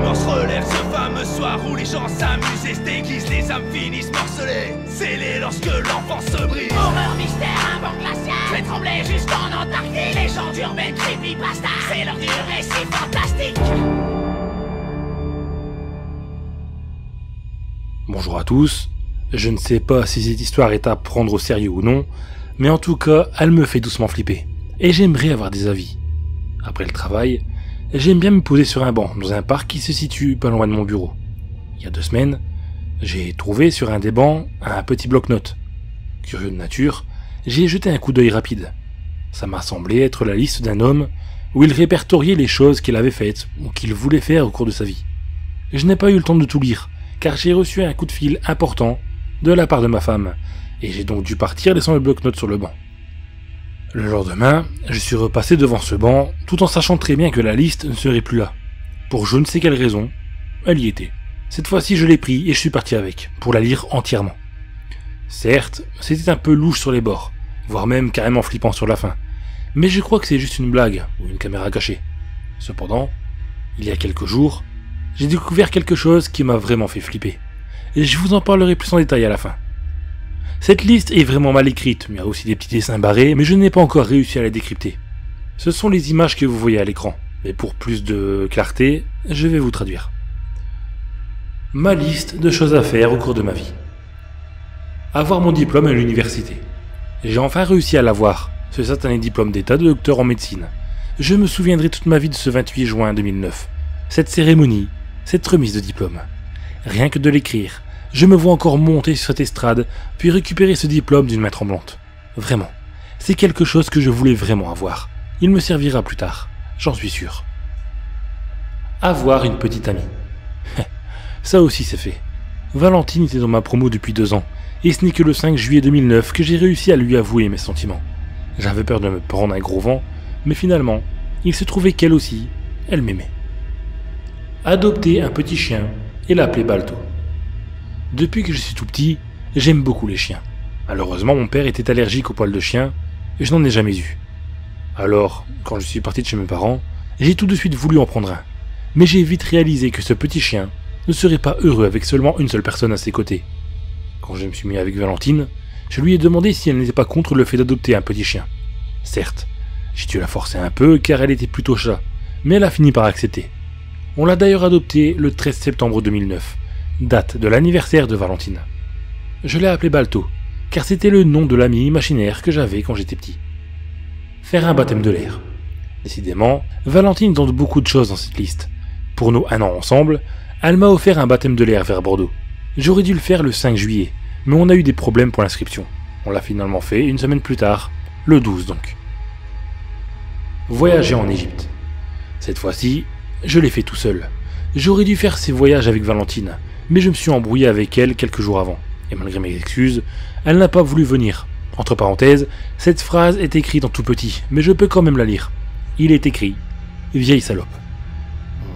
blanc se relève ce fameux soir où les gens s'amusent et se déguisent, les âmes finissent morcelées, scellées lorsque l'enfant se brise. Horreur, mystère, un vent glacial, je vais trembler jusqu'en Antarctique. Légende urbaine, creepypasta, c'est l'heure du récit fantastique. Bonjour à tous, je ne sais pas si cette histoire est à prendre au sérieux ou non, mais en tout cas, elle me fait doucement flipper, et j'aimerais avoir des avis. Après le travail, j'aime bien me poser sur un banc dans un parc qui se situe pas loin de mon bureau. Il y a 2 semaines, j'ai trouvé sur un des bancs un petit bloc-notes. Curieux de nature, j'y ai jeté un coup d'œil rapide. Ça m'a semblé être la liste d'un homme où il répertoriait les choses qu'il avait faites ou qu'il voulait faire au cours de sa vie. Je n'ai pas eu le temps de tout lire, car j'ai reçu un coup de fil important de la part de ma femme, et j'ai donc dû partir laissant le bloc-notes sur le banc. Le lendemain, je suis repassé devant ce banc, tout en sachant très bien que la liste ne serait plus là. Pour je ne sais quelle raison, elle y était. Cette fois-ci, je l'ai pris et je suis parti avec, pour la lire entièrement. Certes, c'était un peu louche sur les bords, voire même carrément flippant sur la fin, mais je crois que c'est juste une blague, ou une caméra cachée. Cependant, il y a quelques jours, j'ai découvert quelque chose qui m'a vraiment fait flipper, et je vous en parlerai plus en détail à la fin. Cette liste est vraiment mal écrite, mais il y a aussi des petits dessins barrés, mais je n'ai pas encore réussi à la décrypter. Ce sont les images que vous voyez à l'écran, mais pour plus de clarté, je vais vous traduire. Ma liste de choses à faire au cours de ma vie. Avoir mon diplôme à l'université. J'ai enfin réussi à l'avoir, ce satané diplôme d'état de docteur en médecine. Je me souviendrai toute ma vie de ce 28 juin 2009. Cette cérémonie, cette remise de diplôme. Rien que de l'écrire, je me vois encore monter sur cette estrade, puis récupérer ce diplôme d'une main tremblante. Vraiment, c'est quelque chose que je voulais vraiment avoir. Il me servira plus tard, j'en suis sûr. Avoir une petite amie. Ça aussi c'est fait. Valentine était dans ma promo depuis 2 ans, et ce n'est que le 5 juillet 2009 que j'ai réussi à lui avouer mes sentiments. J'avais peur de me prendre un gros vent, mais finalement, il se trouvait qu'elle aussi, elle m'aimait. Adopter un petit chien et l'appeler Balto. Depuis que je suis tout petit, j'aime beaucoup les chiens. Malheureusement, mon père était allergique aux poils de chien, et je n'en ai jamais eu. Alors, quand je suis parti de chez mes parents, j'ai tout de suite voulu en prendre un. Mais j'ai vite réalisé que ce petit chien ne serait pas heureux avec seulement une seule personne à ses côtés. Quand je me suis mis avec Valentine, je lui ai demandé si elle n'était pas contre le fait d'adopter un petit chien. Certes, j'ai dû la forcer un peu car elle était plutôt chat, mais elle a fini par accepter. On l'a d'ailleurs adopté le 13 septembre 2009, date de l'anniversaire de Valentine. Je l'ai appelé Balto, car c'était le nom de l'ami imaginaire que j'avais quand j'étais petit. Faire un baptême de l'air. Décidément, Valentine tente beaucoup de choses dans cette liste. Pour nos 1 an ensemble, elle m'a offert un baptême de l'air vers Bordeaux. J'aurais dû le faire le 5 juillet, mais on a eu des problèmes pour l'inscription. On l'a finalement fait 1 semaine plus tard, le 12 donc. Voyager en Égypte. Cette fois-ci, je l'ai fait tout seul. J'aurais dû faire ces voyages avec Valentine, mais je me suis embrouillé avec elle quelques jours avant, et malgré mes excuses, elle n'a pas voulu venir. Entre parenthèses, cette phrase est écrite en tout petit, mais je peux quand même la lire. Il est écrit « Vieille salope ».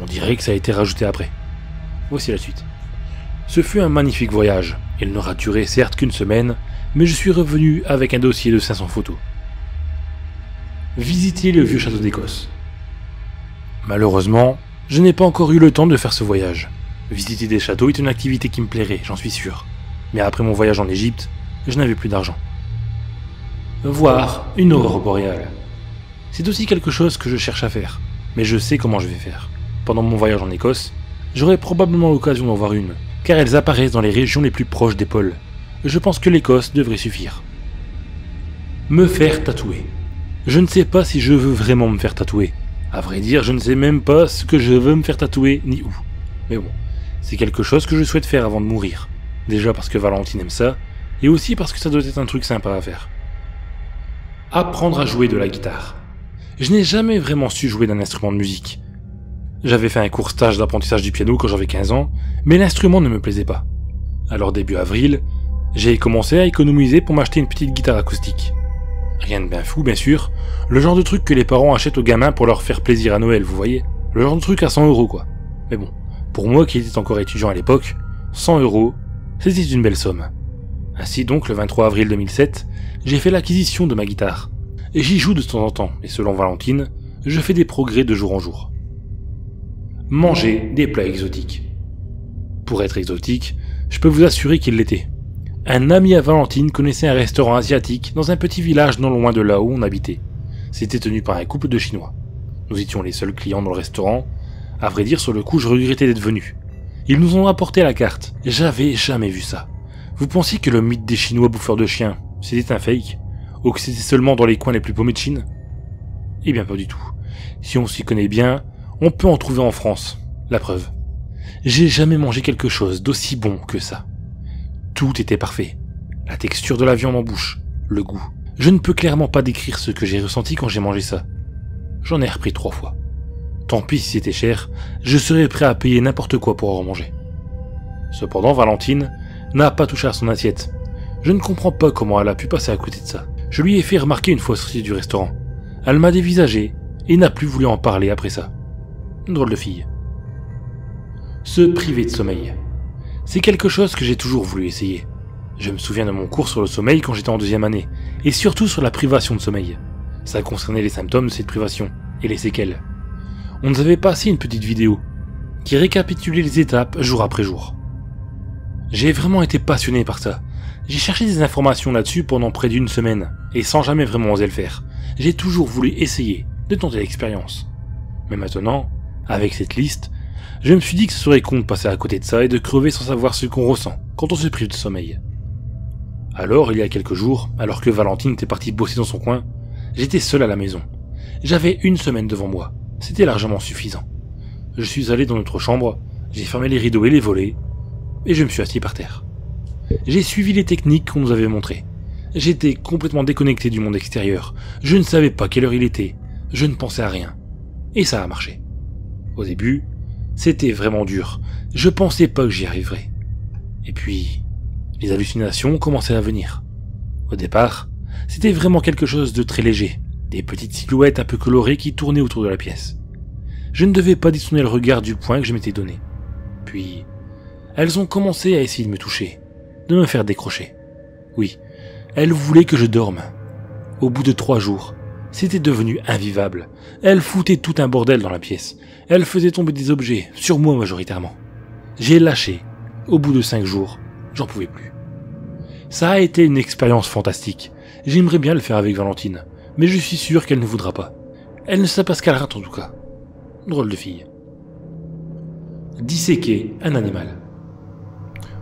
On dirait que ça a été rajouté après. Voici la suite. Ce fut un magnifique voyage. Il n'aura duré certes qu'1 semaine, mais je suis revenu avec un dossier de 500 photos. Visiter le vieux château d'Écosse. Malheureusement, je n'ai pas encore eu le temps de faire ce voyage. Visiter des châteaux est une activité qui me plairait, j'en suis sûr. Mais après mon voyage en Égypte, je n'avais plus d'argent. Voir une aurore boréale. C'est aussi quelque chose que je cherche à faire, mais je sais comment je vais faire. Pendant mon voyage en Écosse, j'aurai probablement l'occasion d'en voir une, car elles apparaissent dans les régions les plus proches des pôles. Je pense que l'Écosse devrait suffire. Me faire tatouer. Je ne sais pas si je veux vraiment me faire tatouer. À vrai dire, je ne sais même pas ce que je veux me faire tatouer, ni où. Mais bon, c'est quelque chose que je souhaite faire avant de mourir. Déjà parce que Valentine aime ça, et aussi parce que ça doit être un truc sympa à faire. Apprendre à jouer de la guitare. Je n'ai jamais vraiment su jouer d'un instrument de musique. J'avais fait un court stage d'apprentissage du piano quand j'avais 15 ans, mais l'instrument ne me plaisait pas. Alors début avril, j'ai commencé à économiser pour m'acheter une petite guitare acoustique. Rien de bien fou bien sûr, le genre de truc que les parents achètent aux gamins pour leur faire plaisir à Noël, vous voyez. Le genre de truc à 100 € quoi. Mais bon, pour moi qui étais encore étudiant à l'époque, 100 €, c'était une belle somme. Ainsi donc, le 23 avril 2007, j'ai fait l'acquisition de ma guitare. Et j'y joue de temps en temps, et selon Valentine, je fais des progrès de jour en jour. manger des plats exotiques. Pour être exotique, je peux vous assurer qu'il l'était. Un ami à Valentine connaissait un restaurant asiatique dans un petit village non loin de là où on habitait. C'était tenu par un couple de Chinois. Nous étions les seuls clients dans le restaurant. À vrai dire, sur le coup, je regrettais d'être venu. Ils nous ont apporté la carte. J'avais jamais vu ça. Vous pensiez que le mythe des Chinois bouffeurs de chiens, c'était un fake? Ou que c'était seulement dans les coins les plus paumés de Chine? Eh bien pas du tout. Si on s'y connaît bien, on peut en trouver en France. La preuve. J'ai jamais mangé quelque chose d'aussi bon que ça. Tout était parfait. La texture de la viande en bouche, le goût. Je ne peux clairement pas décrire ce que j'ai ressenti quand j'ai mangé ça. J'en ai repris 3 fois. Tant pis si c'était cher, je serais prêt à payer n'importe quoi pour en remanger. Cependant, Valentine n'a pas touché à son assiette. Je ne comprends pas comment elle a pu passer à côté de ça. Je lui ai fait remarquer une fois sortie du restaurant. Elle m'a dévisagé et n'a plus voulu en parler après ça. Une drôle de fille. Se priver de sommeil. C'est quelque chose que j'ai toujours voulu essayer. Je me souviens de mon cours sur le sommeil quand j'étais en 2e année, et surtout sur la privation de sommeil. Ça concernait les symptômes de cette privation, et les séquelles. On nous avait passé une petite vidéo, qui récapitulait les étapes jour après jour. J'ai vraiment été passionné par ça. J'ai cherché des informations là-dessus pendant près d'1 semaine, et sans jamais vraiment oser le faire. J'ai toujours voulu essayer de tenter l'expérience. Mais maintenant, avec cette liste, je me suis dit que ce serait con de passer à côté de ça et de crever sans savoir ce qu'on ressent quand on se prive de sommeil. Alors, il y a quelques jours, alors que Valentine était partie bosser dans son coin, j'étais seul à la maison. J'avais 1 semaine devant moi. C'était largement suffisant. Je suis allé dans notre chambre, j'ai fermé les rideaux et les volets, et je me suis assis par terre. J'ai suivi les techniques qu'on nous avait montrées. J'étais complètement déconnecté du monde extérieur. Je ne savais pas quelle heure il était. Je ne pensais à rien. Et ça a marché. Au début, c'était vraiment dur. Je pensais pas que j'y arriverais. Et puis, les hallucinations commençaient à venir. Au départ, c'était vraiment quelque chose de très léger. Des petites silhouettes un peu colorées qui tournaient autour de la pièce. Je ne devais pas détourner le regard du point que je m'étais donné. Puis, elles ont commencé à essayer de me toucher, de me faire décrocher. Oui, elles voulaient que je dorme. Au bout de 3 jours, c'était devenu invivable. Elles foutaient tout un bordel dans la pièce. Elles faisaient tomber des objets, sur moi majoritairement. J'ai lâché. Au bout de 5 jours, j'en pouvais plus. Ça a été une expérience fantastique. J'aimerais bien le faire avec Valentine, mais je suis sûr qu'elle ne voudra pas. Elle ne sait pas ce qu'elle rate en tout cas. Drôle de fille. Disséquer un animal.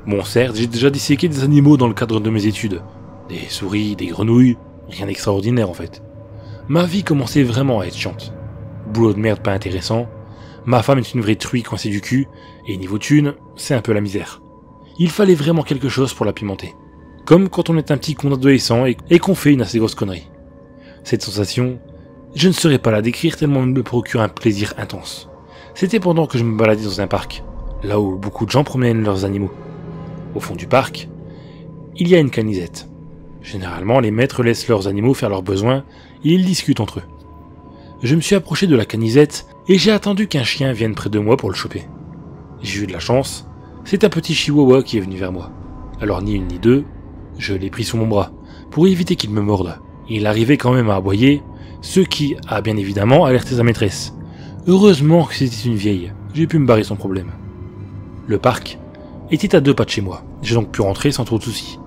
Bon, certes, j'ai déjà disséqué des animaux dans le cadre de mes études. Des souris, des grenouilles, rien d'extraordinaire en fait. Ma vie commençait vraiment à être chiante. Boulot de merde pas intéressant, ma femme est une vraie truie coincée du cul, et niveau thune, c'est un peu la misère. Il fallait vraiment quelque chose pour la pimenter. Comme quand on est un petit con adolescent et qu'on fait une assez grosse connerie. Cette sensation, je ne saurais pas la décrire tellement elle me procure un plaisir intense. C'était pendant que je me baladais dans un parc, là où beaucoup de gens promènent leurs animaux. Au fond du parc, il y a une canisette. Généralement, les maîtres laissent leurs animaux faire leurs besoins et ils discutent entre eux. Je me suis approché de la canisette et j'ai attendu qu'un chien vienne près de moi pour le choper. J'ai eu de la chance, c'est un petit chihuahua qui est venu vers moi. Alors ni une ni deux, je l'ai pris sous mon bras pour éviter qu'il me morde. Il arrivait quand même à aboyer, ce qui a bien évidemment alerté sa maîtresse. Heureusement que c'était une vieille, j'ai pu me barrer sans problème. Le parc était à 2 pas de chez moi, j'ai donc pu rentrer sans trop de soucis.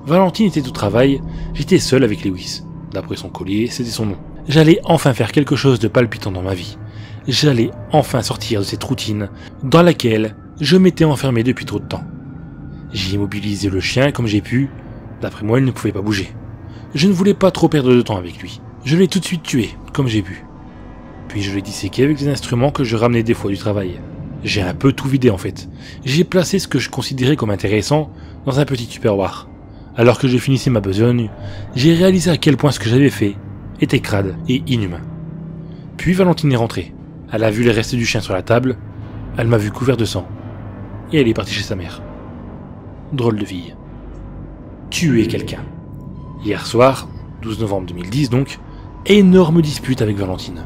Valentine était au travail, j'étais seul avec Lewis. D'après son collier, c'était son nom. J'allais enfin faire quelque chose de palpitant dans ma vie. J'allais enfin sortir de cette routine dans laquelle je m'étais enfermé depuis trop de temps. J'ai immobilisé le chien comme j'ai pu. D'après moi, il ne pouvait pas bouger. Je ne voulais pas trop perdre de temps avec lui. Je l'ai tout de suite tué, comme j'ai pu. Puis je l'ai disséqué avec des instruments que je ramenais des fois du travail. J'ai un peu tout vidé en fait. J'ai placé ce que je considérais comme intéressant dans un petit tupperware. Alors que je finissais ma besogne, j'ai réalisé à quel point ce que j'avais fait était crade et inhumain. Puis Valentine est rentrée. Elle a vu les restes du chien sur la table, elle m'a vu couvert de sang, et elle est partie chez sa mère. Drôle de fille. Tuer quelqu'un. Hier soir, 12 novembre 2010 donc, énorme dispute avec Valentine.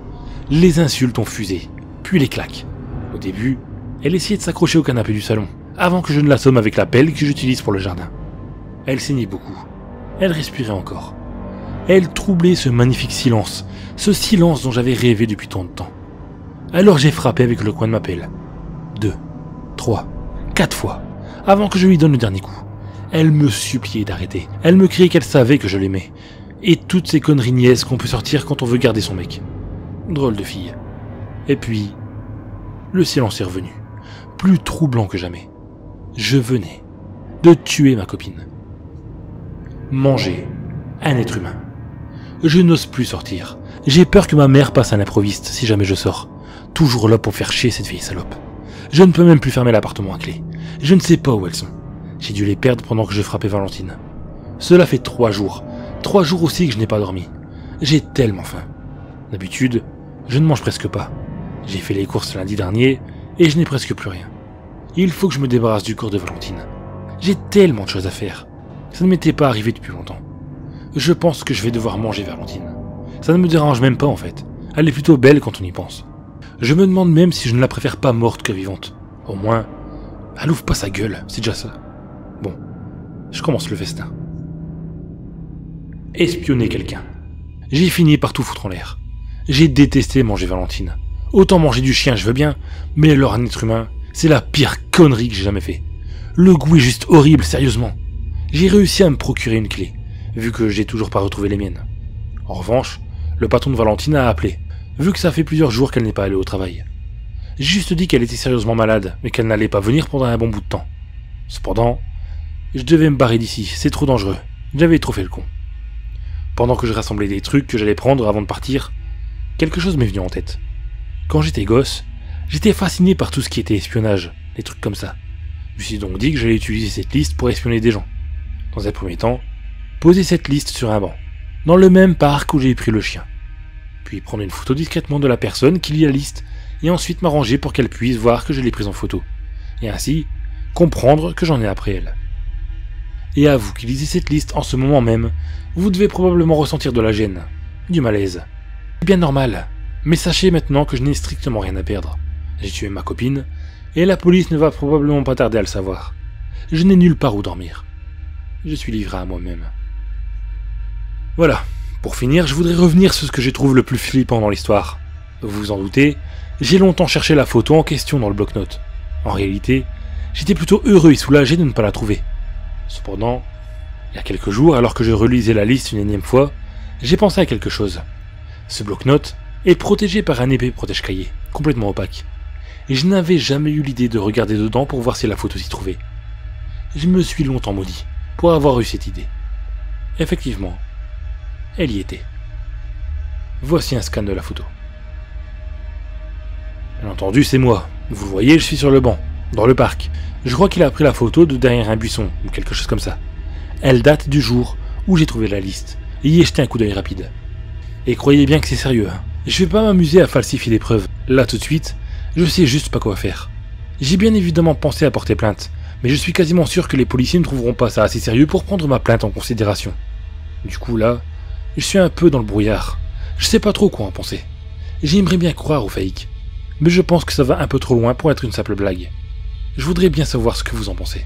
Les insultes ont fusé, puis les claques. Au début, elle essayait de s'accrocher au canapé du salon, avant que je ne l'assomme avec la pelle que j'utilise pour le jardin. Elle saignait beaucoup. Elle respirait encore. Elle troublait ce magnifique silence, ce silence dont j'avais rêvé depuis tant de temps. Alors j'ai frappé avec le coin de ma pelle. 3, 4 fois, avant que je lui donne le dernier coup. Elle me suppliait d'arrêter. Elle me criait qu'elle savait que je l'aimais. Et toutes ces conneries niaises qu'on peut sortir quand on veut garder son mec. Drôle de fille. Et puis, le silence est revenu. Plus troublant que jamais. Je venais de tuer ma copine. Manger un être humain. Je n'ose plus sortir. J'ai peur que ma mère passe à l'improviste si jamais je sors. Toujours là pour faire chier cette vieille salope. Je ne peux même plus fermer l'appartement à clé. Je ne sais pas où elles sont. J'ai dû les perdre pendant que je frappais Valentine. Cela fait 3 jours. 3 jours aussi que je n'ai pas dormi. J'ai tellement faim. D'habitude, je ne mange presque pas. J'ai fait les courses lundi dernier et je n'ai presque plus rien. Il faut que je me débarrasse du corps de Valentine. J'ai tellement de choses à faire. Ça ne m'était pas arrivé depuis longtemps. Je pense que je vais devoir manger Valentine. Ça ne me dérange même pas en fait. Elle est plutôt belle quand on y pense. Je me demande même si je ne la préfère pas morte que vivante. Au moins, elle ouvre pas sa gueule, c'est déjà ça. Bon, je commence le festin. Espionner quelqu'un. J'ai fini par tout foutre en l'air. J'ai détesté manger Valentine. Autant manger du chien, je veux bien, mais alors un être humain, c'est la pire connerie que j'ai jamais fait. Le goût est juste horrible, sérieusement. J'ai réussi à me procurer une clé, vu que j'ai toujours pas retrouvé les miennes. En revanche, le patron de Valentine a appelé, vu que ça fait plusieurs jours qu'elle n'est pas allée au travail. J'ai juste dit qu'elle était sérieusement malade, mais qu'elle n'allait pas venir pendant un bon bout de temps. Cependant, je devais me barrer d'ici, c'est trop dangereux. J'avais trop fait le con. Pendant que je rassemblais des trucs que j'allais prendre avant de partir, quelque chose m'est venu en tête. Quand j'étais gosse, j'étais fasciné par tout ce qui était espionnage, des trucs comme ça. Je me suis donc dit que j'allais utiliser cette liste pour espionner des gens. Dans un premier temps, poser cette liste sur un banc, dans le même parc où j'ai pris le chien. Puis prendre une photo discrètement de la personne qui lit la liste, et ensuite m'arranger pour qu'elle puisse voir que je l'ai prise en photo. Et ainsi, comprendre que j'en ai après elle. Et à vous qui lisez cette liste en ce moment même, vous devez probablement ressentir de la gêne, du malaise. C'est bien normal, mais sachez maintenant que je n'ai strictement rien à perdre. J'ai tué ma copine, et la police ne va probablement pas tarder à le savoir. Je n'ai nulle part où dormir. Je suis livré à moi-même. Voilà, pour finir, je voudrais revenir sur ce que je trouve le plus flippant dans l'histoire. Vous vous en doutez, j'ai longtemps cherché la photo en question dans le bloc-notes. En réalité, j'étais plutôt heureux et soulagé de ne pas la trouver. Cependant, il y a quelques jours, alors que je relisais la liste une énième fois, j'ai pensé à quelque chose. Ce bloc-notes est protégé par un épais protège-cahier, complètement opaque. Et je n'avais jamais eu l'idée de regarder dedans pour voir si la photo s'y trouvait. Je me suis longtemps maudit pour avoir eu cette idée. Effectivement, elle y était. Voici un scan de la photo. Bien entendu, c'est moi. Vous le voyez, je suis sur le banc, dans le parc. Je crois qu'il a pris la photo de derrière un buisson, ou quelque chose comme ça. Elle date du jour où j'ai trouvé la liste, et y ai jeté un coup d'œil rapide. Et croyez bien que c'est sérieux, hein. Je vais pas m'amuser à falsifier des preuves. Là tout de suite, je sais juste pas quoi faire. J'ai bien évidemment pensé à porter plainte, mais je suis quasiment sûr que les policiers ne trouveront pas ça assez sérieux pour prendre ma plainte en considération. Du coup là, je suis un peu dans le brouillard. Je sais pas trop quoi en penser. J'aimerais bien croire au fake, mais je pense que ça va un peu trop loin pour être une simple blague. Je voudrais bien savoir ce que vous en pensez.